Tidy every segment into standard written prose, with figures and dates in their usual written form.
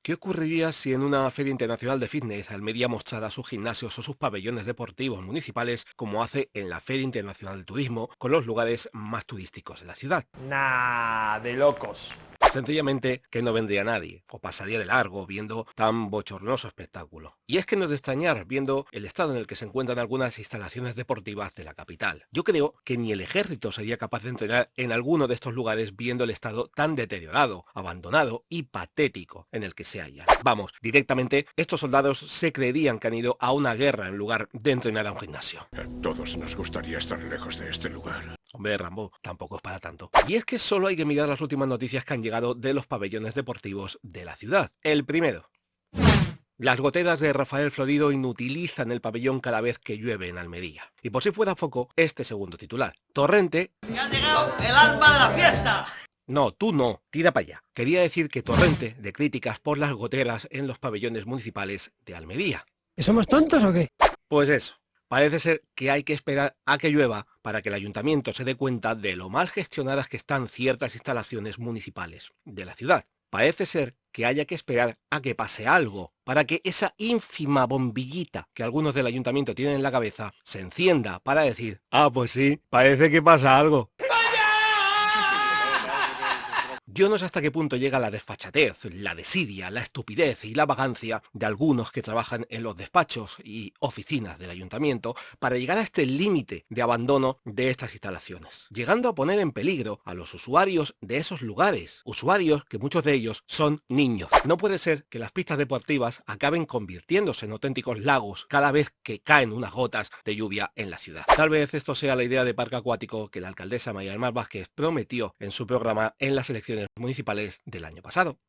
¿Qué ocurriría si en una feria internacional de fitness Almería mostrara sus gimnasios o sus pabellones deportivos municipales como hace en la Feria Internacional de Turismo con los lugares más turísticos de la ciudad? Nah, de locos. Sencillamente que no vendría nadie, o pasaría de largo viendo tan bochornoso espectáculo. Y es que no es de extrañar viendo el estado en el que se encuentran algunas instalaciones deportivas de la capital. Yo creo que ni el ejército sería capaz de entrenar en alguno de estos lugares viendo el estado tan deteriorado, abandonado y patético en el que se hallan. Vamos, directamente estos soldados se creerían que han ido a una guerra en lugar de entrenar a un gimnasio. A todos nos gustaría estar lejos de este lugar. Hombre, Rambo, tampoco es para tanto. Y es que solo hay que mirar las últimas noticias que han llegado de los pabellones deportivos de la ciudad. El primero. Las goteras de Rafael Florido inutilizan el pabellón cada vez que llueve en Almería. Y por si fuera foco, este segundo titular. Torrente... ¡Me ha llegado el alma de la fiesta! No, tú no, tira para allá. Quería decir que torrente de críticas por las goteras en los pabellones municipales de Almería. ¿Somos tontos o qué? Pues eso. Parece ser que hay que esperar a que llueva para que el ayuntamiento se dé cuenta de lo mal gestionadas que están ciertas instalaciones municipales de la ciudad. Parece ser que haya que esperar a que pase algo para que esa ínfima bombillita que algunos del ayuntamiento tienen en la cabeza se encienda para decir, ah, pues sí, parece que pasa algo. Yo no sé hasta qué punto llega la desfachatez, la desidia, la estupidez y la vagancia de algunos que trabajan en los despachos y oficinas del ayuntamiento para llegar a este límite de abandono de estas instalaciones, llegando a poner en peligro a los usuarios de esos lugares, usuarios que muchos de ellos son niños. No puede ser que las pistas deportivas acaben convirtiéndose en auténticos lagos cada vez que caen unas gotas de lluvia en la ciudad. Tal vez esto sea la idea de parque acuático que la alcaldesa María del Mar Vázquez prometió en su programa en las elecciones municipales del año pasado.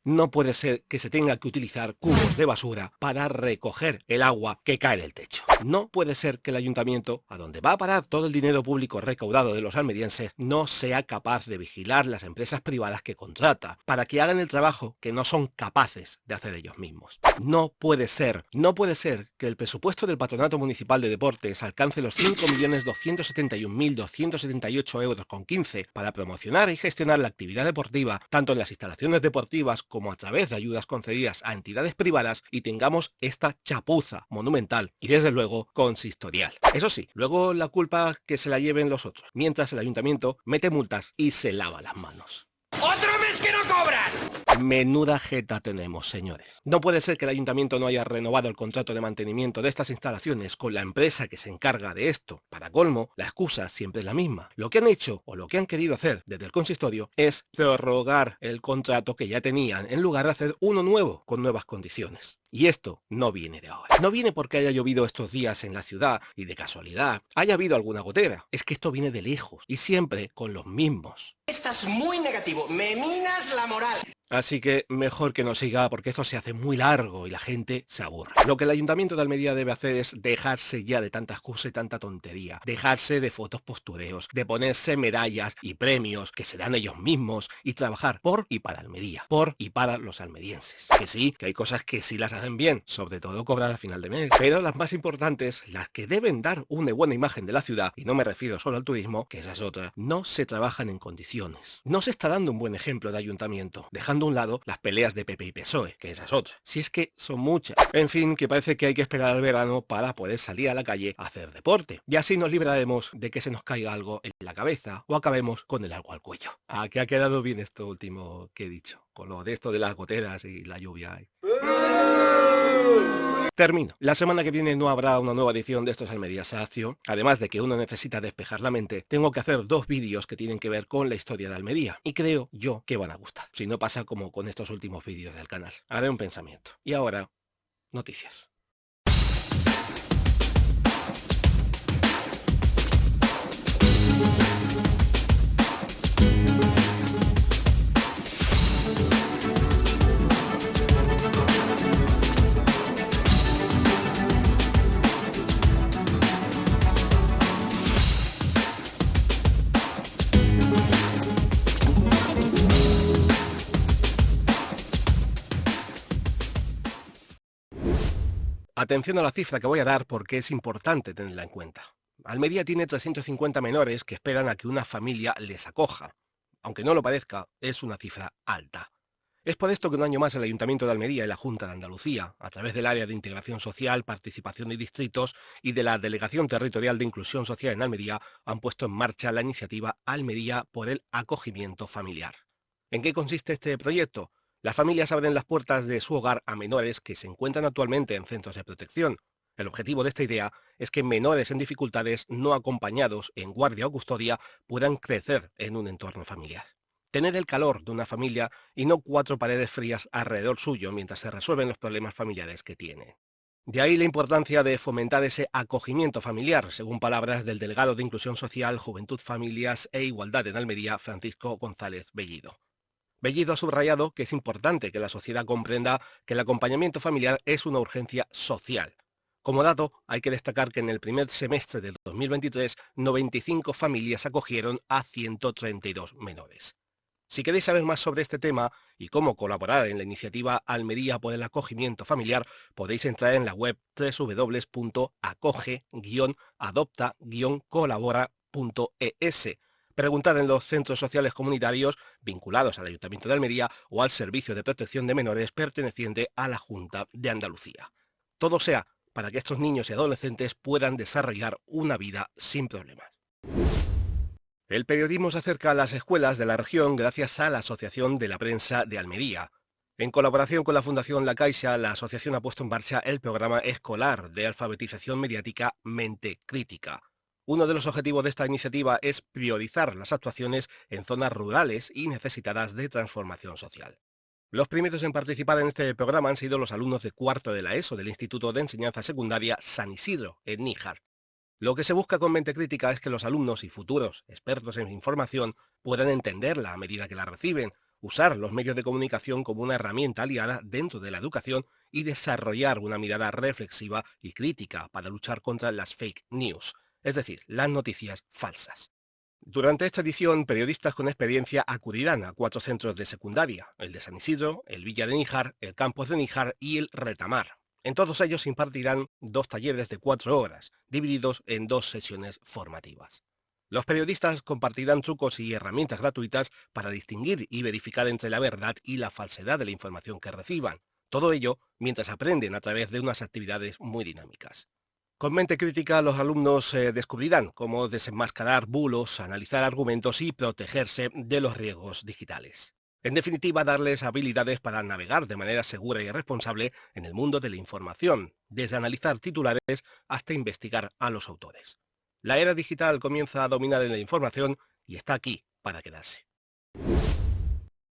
No puede ser que se tenga que utilizar cubos de basura para recoger el agua que cae del techo. No puede ser que el ayuntamiento, a donde va a parar todo el dinero público recaudado de los almerienses, no sea capaz de vigilar las empresas privadas que contrata para que hagan el trabajo que no son capaces de hacer ellos mismos. No puede ser que el presupuesto del Patronato Municipal de Deportes alcance los 5.271.278 euros con 15 para promocionar y gestionar la actividad deportiva tanto en las instalaciones deportivas como a través de ayudas concedidas a entidades privadas y tengamos esta chapuza monumental y desde luego consistorial. Eso sí, luego la culpa que se la lleven los otros, mientras el ayuntamiento mete multas y se lava las manos. ¡Otro mes que no cobras! Menuda jeta tenemos, señores. No puede ser que el ayuntamiento no haya renovado el contrato de mantenimiento de estas instalaciones con la empresa que se encarga de esto. Para colmo, la excusa siempre es la misma. Lo que han hecho o lo que han querido hacer desde el consistorio es prorrogar el contrato que ya tenían en lugar de hacer uno nuevo con nuevas condiciones. Y esto no viene de ahora. No viene porque haya llovido estos días en la ciudad y de casualidad haya habido alguna gotera. Es que esto viene de lejos y siempre con los mismos. Estás muy negativo, me minas la moral. Así que mejor que no siga porque esto se hace muy largo y la gente se aburre. Lo que el Ayuntamiento de Almería debe hacer es dejarse ya de tanta excusa y tanta tontería. Dejarse de fotos postureos, de ponerse medallas y premios que se dan ellos mismos y trabajar por y para Almería, por y para los almerienses. Que sí, que hay cosas que sí las hacen bien, sobre todo cobrar a final de mes. Pero las más importantes, las que deben dar una buena imagen de la ciudad, y no me refiero solo al turismo, que esa es otra, no se trabajan en condiciones. No se está dando un buen ejemplo de ayuntamiento, dejando a un lado las peleas de PP y PSOE, que esa es otra. Si es que son muchas. En fin, que parece que hay que esperar al verano para poder salir a la calle a hacer deporte. Y así nos libraremos de que se nos caiga algo en la cabeza o acabemos con el agua al cuello. ¿A qué ha quedado bien esto último que he dicho? Con lo de esto de las goteras y la lluvia. Termino. La semana que viene no habrá una nueva edición de estos Almería Sacio. Además de que uno necesita despejar la mente, tengo que hacer 2 vídeos que tienen que ver con la historia de Almería. Y creo yo que van a gustar. Si no pasa como con estos últimos vídeos del canal. Haré un pensamiento. Y ahora, noticias. Atención a la cifra que voy a dar porque es importante tenerla en cuenta. Almería tiene 350 menores que esperan a que una familia les acoja. Aunque no lo parezca, es una cifra alta. Es por esto que un año más el Ayuntamiento de Almería y la Junta de Andalucía, a través del Área de Integración Social, Participación de Distritos y de la Delegación Territorial de Inclusión Social en Almería, han puesto en marcha la iniciativa Almería por el acogimiento familiar. ¿En qué consiste este proyecto? Las familias abren las puertas de su hogar a menores que se encuentran actualmente en centros de protección. El objetivo de esta idea es que menores en dificultades no acompañados en guardia o custodia puedan crecer en un entorno familiar. Tener el calor de una familia y no 4 paredes frías alrededor suyo mientras se resuelven los problemas familiares que tiene. De ahí la importancia de fomentar ese acogimiento familiar, según palabras del delegado de Inclusión Social, Juventud, Familias e Igualdad en Almería, Francisco González Bellido. Bellido ha subrayado que es importante que la sociedad comprenda que el acompañamiento familiar es una urgencia social. Como dato, hay que destacar que en el primer semestre de 2023, 95 familias acogieron a 132 menores. Si queréis saber más sobre este tema y cómo colaborar en la iniciativa Almería por el acogimiento familiar, podéis entrar en la web www.acoge-adopta-colabora.es. Preguntad en los centros sociales comunitarios vinculados al Ayuntamiento de Almería o al Servicio de Protección de Menores perteneciente a la Junta de Andalucía. Todo sea para que estos niños y adolescentes puedan desarrollar una vida sin problemas. El periodismo se acerca a las escuelas de la región gracias a la Asociación de la Prensa de Almería. En colaboración con la Fundación La Caixa, la asociación ha puesto en marcha el programa escolar de alfabetización mediática Mente Crítica. Uno de los objetivos de esta iniciativa es priorizar las actuaciones en zonas rurales y necesitadas de transformación social. Los primeros en participar en este programa han sido los alumnos de cuarto de la ESO del Instituto de Enseñanza Secundaria San Isidro, en Níjar. Lo que se busca con Mente Crítica es que los alumnos y futuros expertos en información puedan entenderla a medida que la reciben, usar los medios de comunicación como una herramienta aliada dentro de la educación y desarrollar una mirada reflexiva y crítica para luchar contra las fake news, es decir, las noticias falsas. Durante esta edición, periodistas con experiencia acudirán a 4 centros de secundaria, el de San Isidro, el Villa de Níjar, el Campos de Níjar y el Retamar. En todos ellos se impartirán 2 talleres de 4 horas, divididos en 2 sesiones formativas. Los periodistas compartirán trucos y herramientas gratuitas para distinguir y verificar entre la verdad y la falsedad de la información que reciban. Todo ello mientras aprenden a través de unas actividades muy dinámicas. Con Mente Crítica, los alumnos descubrirán cómo desenmascarar bulos, analizar argumentos y protegerse de los riesgos digitales. En definitiva, darles habilidades para navegar de manera segura y responsable en el mundo de la información, desde analizar titulares hasta investigar a los autores. La era digital comienza a dominar en la información y está aquí para quedarse.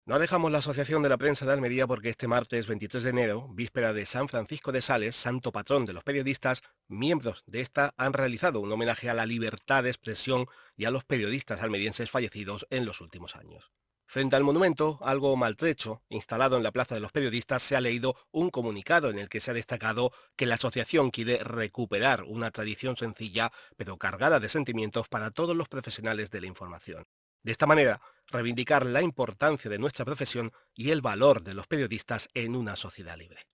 No dejamos la Asociación de la Prensa de Almería porque este martes 23 de enero, víspera de San Francisco de Sales, santo patrón de los periodistas, miembros de esta han realizado un homenaje a la libertad de expresión y a los periodistas almerienses fallecidos en los últimos años. Frente al monumento, algo maltrecho, instalado en la Plaza de los Periodistas, se ha leído un comunicado en el que se ha destacado que la asociación quiere recuperar una tradición sencilla pero cargada de sentimientos para todos los profesionales de la información. De esta manera, reivindicar la importancia de nuestra profesión y el valor de los periodistas en una sociedad libre.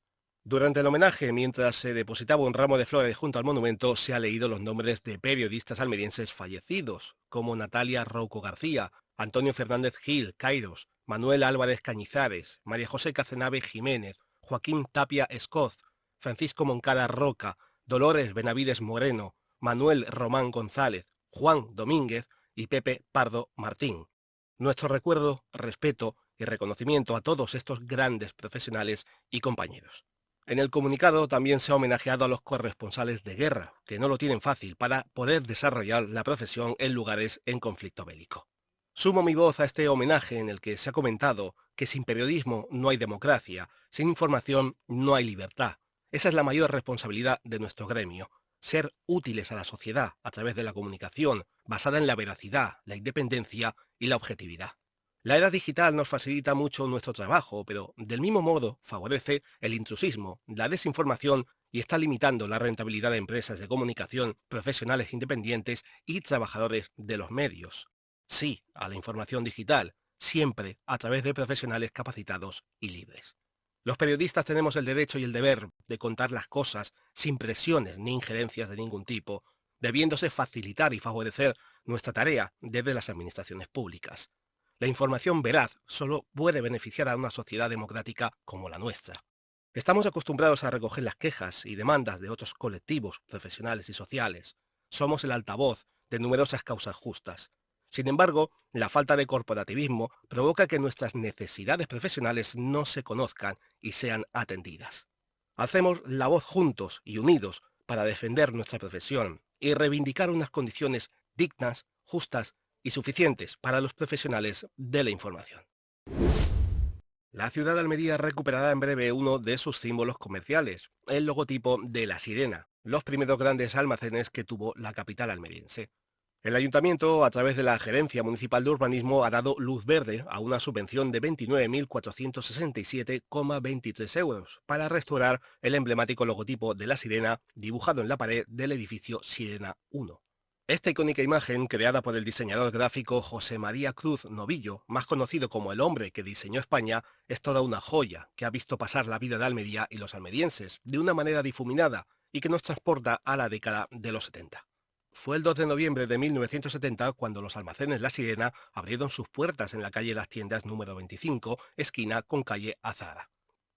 Durante el homenaje, mientras se depositaba un ramo de flores junto al monumento, se han leído los nombres de periodistas almerienses fallecidos, como Natalia Rouco García, Antonio Fernández Gil, Cairos, Manuel Álvarez Cañizares, María José Cazenave Jiménez, Joaquín Tapia Escoz, Francisco Moncada Roca, Dolores Benavides Moreno, Manuel Román González, Juan Domínguez y Pepe Pardo Martín. Nuestro recuerdo, respeto y reconocimiento a todos estos grandes profesionales y compañeros. En el comunicado también se ha homenajeado a los corresponsales de guerra, que no lo tienen fácil para poder desarrollar la profesión en lugares en conflicto bélico. Sumo mi voz a este homenaje en el que se ha comentado que sin periodismo no hay democracia, sin información no hay libertad. Esa es la mayor responsabilidad de nuestro gremio, ser útiles a la sociedad a través de la comunicación, basada en la veracidad, la independencia y la objetividad. La era digital nos facilita mucho nuestro trabajo, pero del mismo modo favorece el intrusismo, la desinformación y está limitando la rentabilidad de empresas de comunicación, profesionales independientes y trabajadores de los medios. Sí a la información digital, siempre a través de profesionales capacitados y libres. Los periodistas tenemos el derecho y el deber de contar las cosas sin presiones ni injerencias de ningún tipo, debiéndose facilitar y favorecer nuestra tarea desde las administraciones públicas. La información veraz solo puede beneficiar a una sociedad democrática como la nuestra. Estamos acostumbrados a recoger las quejas y demandas de otros colectivos profesionales y sociales. Somos el altavoz de numerosas causas justas. Sin embargo, la falta de corporativismo provoca que nuestras necesidades profesionales no se conozcan y sean atendidas. Hacemos la voz juntos y unidos para defender nuestra profesión y reivindicar unas condiciones dignas, justas y suficientes para los profesionales de la información. La ciudad de Almería recuperará en breve uno de sus símbolos comerciales, el logotipo de La Sirena, los primeros grandes almacenes que tuvo la capital almeriense. El ayuntamiento, a través de la Gerencia Municipal de Urbanismo, ha dado luz verde a una subvención de 29.467,23 euros para restaurar el emblemático logotipo de la sirena dibujado en la pared del edificio Sirena 1. Esta icónica imagen, creada por el diseñador gráfico José María Cruz Novillo, más conocido como el hombre que diseñó España, es toda una joya que ha visto pasar la vida de Almería y los almerienses de una manera difuminada y que nos transporta a la década de los 70. Fue el 2 de noviembre de 1970 cuando los almacenes La Sirena abrieron sus puertas en la calle Las Tiendas número 25, esquina con calle Azahara.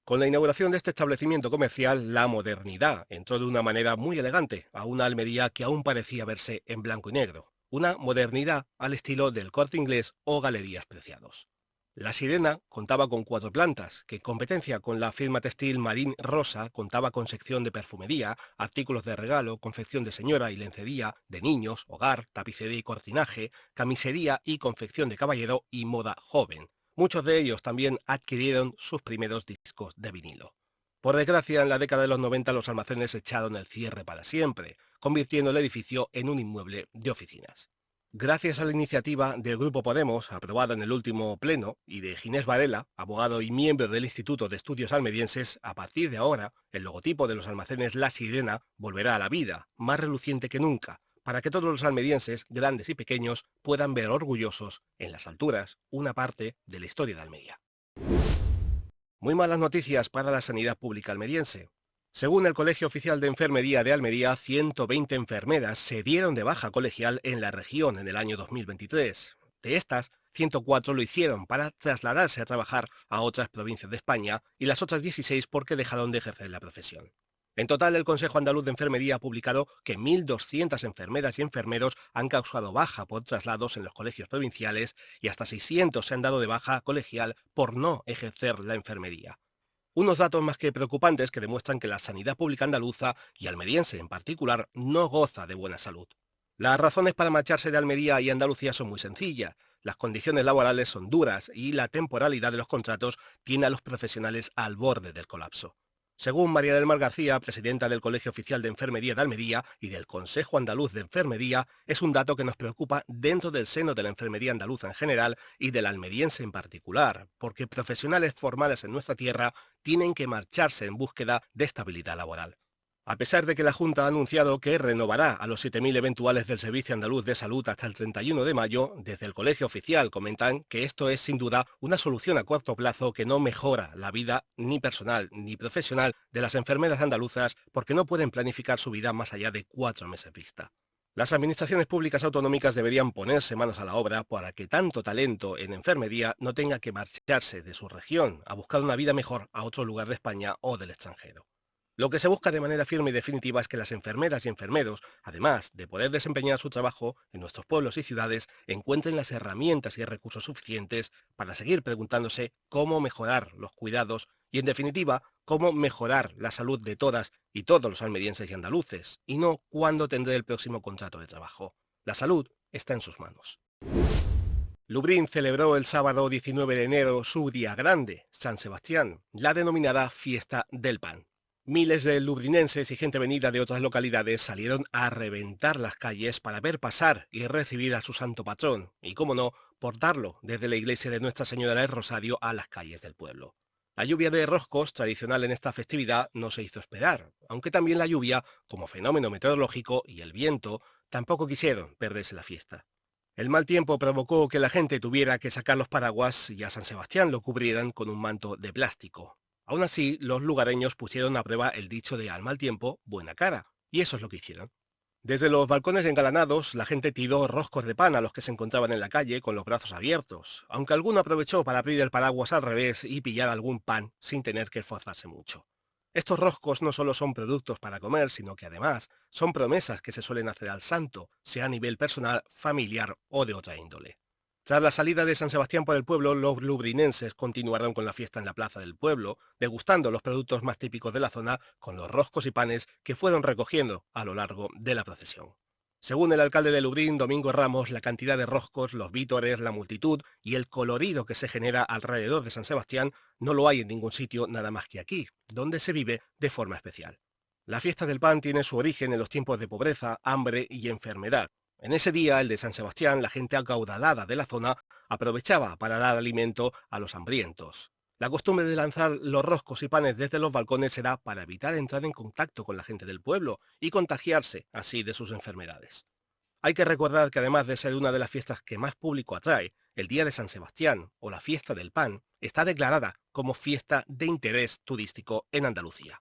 Con la inauguración de este establecimiento comercial, la modernidad entró de una manera muy elegante a una Almería que aún parecía verse en blanco y negro, una modernidad al estilo del Corte Inglés o Galerías Preciados. La Sirena contaba con 4 plantas, que en competencia con la firma textil Marín Rosa contaba con sección de perfumería, artículos de regalo, confección de señora y lencería, de niños, hogar, tapicería y cortinaje, camisería y confección de caballero y moda joven. Muchos de ellos también adquirieron sus primeros discos de vinilo. Por desgracia, en la década de los 90 los almacenes echaron el cierre para siempre, convirtiendo el edificio en un inmueble de oficinas. Gracias a la iniciativa del Grupo Podemos, aprobada en el último pleno, y de Ginés Varela, abogado y miembro del Instituto de Estudios Almerienses, a partir de ahora, el logotipo de los almacenes La Sirena volverá a la vida, más reluciente que nunca, para que todos los almerienses, grandes y pequeños, puedan ver orgullosos, en las alturas, una parte de la historia de Almería. Muy malas noticias para la sanidad pública almeriense. Según el Colegio Oficial de Enfermería de Almería, 120 enfermeras se dieron de baja colegial en la región en el año 2023. De estas, 104 lo hicieron para trasladarse a trabajar a otras provincias de España y las otras 16 porque dejaron de ejercer la profesión. En total, el Consejo Andaluz de Enfermería ha publicado que 1.200 enfermeras y enfermeros han causado baja por traslados en los colegios provinciales y hasta 600 se han dado de baja colegial por no ejercer la enfermería. Unos datos más que preocupantes que demuestran que la sanidad pública andaluza, y almeriense en particular, no goza de buena salud. Las razones para marcharse de Almería y Andalucía son muy sencillas. Las condiciones laborales son duras y la temporalidad de los contratos tiene a los profesionales al borde del colapso. Según María del Mar García, presidenta del Colegio Oficial de Enfermería de Almería y del Consejo Andaluz de Enfermería, es un dato que nos preocupa dentro del seno de la enfermería andaluza en general y del almeriense en particular, porque profesionales formados en nuestra tierra tienen que marcharse en búsqueda de estabilidad laboral. A pesar de que la Junta ha anunciado que renovará a los 7.000 eventuales del Servicio Andaluz de Salud hasta el 31 de mayo, desde el Colegio Oficial comentan que esto es sin duda una solución a corto plazo que no mejora la vida ni personal ni profesional de las enfermeras andaluzas porque no pueden planificar su vida más allá de 4 meses vista. Las administraciones públicas autonómicas deberían ponerse manos a la obra para que tanto talento en enfermería no tenga que marcharse de su región a buscar una vida mejor a otro lugar de España o del extranjero. Lo que se busca de manera firme y definitiva es que las enfermeras y enfermeros, además de poder desempeñar su trabajo en nuestros pueblos y ciudades, encuentren las herramientas y recursos suficientes para seguir preguntándose cómo mejorar los cuidados y, en definitiva, cómo mejorar la salud de todas y todos los almerienses y andaluces, y no cuándo tendré el próximo contrato de trabajo. La salud está en sus manos. Lublin celebró el sábado 19 de enero su Día Grande, San Sebastián, la denominada Fiesta del Pan. Miles de lubrinenses y gente venida de otras localidades salieron a reventar las calles para ver pasar y recibir a su santo patrón, y cómo no, portarlo desde la iglesia de Nuestra Señora del Rosario a las calles del pueblo. La lluvia de roscos, tradicional en esta festividad, no se hizo esperar, aunque también la lluvia, como fenómeno meteorológico, y el viento, tampoco quisieron perderse la fiesta. El mal tiempo provocó que la gente tuviera que sacar los paraguas y a San Sebastián lo cubrieran con un manto de plástico. Aún así, los lugareños pusieron a prueba el dicho de al mal tiempo, buena cara, y eso es lo que hicieron. Desde los balcones engalanados, la gente tiró roscos de pan a los que se encontraban en la calle con los brazos abiertos, aunque alguno aprovechó para abrir el paraguas al revés y pillar algún pan sin tener que esforzarse mucho. Estos roscos no solo son productos para comer, sino que además son promesas que se suelen hacer al santo, sea a nivel personal, familiar o de otra índole. Tras la salida de San Sebastián por el pueblo, los lubrinenses continuaron con la fiesta en la plaza del pueblo, degustando los productos más típicos de la zona con los roscos y panes que fueron recogiendo a lo largo de la procesión. Según el alcalde de Lubrín, Domingo Ramos, la cantidad de roscos, los vítores, la multitud y el colorido que se genera alrededor de San Sebastián no lo hay en ningún sitio nada más que aquí, donde se vive de forma especial. La fiesta del pan tiene su origen en los tiempos de pobreza, hambre y enfermedad. En ese día, el de San Sebastián, la gente acaudalada de la zona aprovechaba para dar alimento a los hambrientos. La costumbre de lanzar los roscos y panes desde los balcones era para evitar entrar en contacto con la gente del pueblo y contagiarse así de sus enfermedades. Hay que recordar que además de ser una de las fiestas que más público atrae, el Día de San Sebastián o la Fiesta del Pan está declarada como fiesta de interés turístico en Andalucía.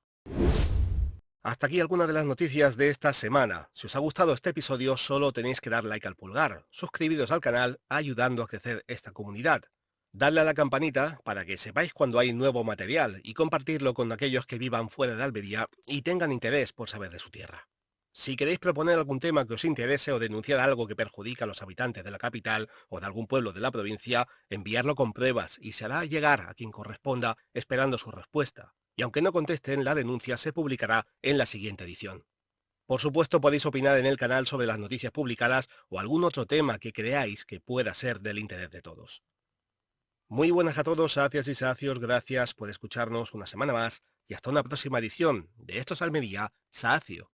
Hasta aquí algunas de las noticias de esta semana. Si os ha gustado este episodio, solo tenéis que dar like al pulgar, suscribiros al canal, ayudando a crecer esta comunidad. Dadle a la campanita para que sepáis cuando hay nuevo material y compartirlo con aquellos que vivan fuera de Almería y tengan interés por saber de su tierra. Si queréis proponer algún tema que os interese o denunciar algo que perjudica a los habitantes de la capital o de algún pueblo de la provincia, enviarlo con pruebas y se hará llegar a quien corresponda esperando su respuesta. Y aunque no contesten, la denuncia se publicará en la siguiente edición. Por supuesto, podéis opinar en el canal sobre las noticias publicadas o algún otro tema que creáis que pueda ser del interés de todos. Muy buenas a todos, sacias y sacios, gracias por escucharnos una semana más y hasta una próxima edición de Esto es Almería, Sacio.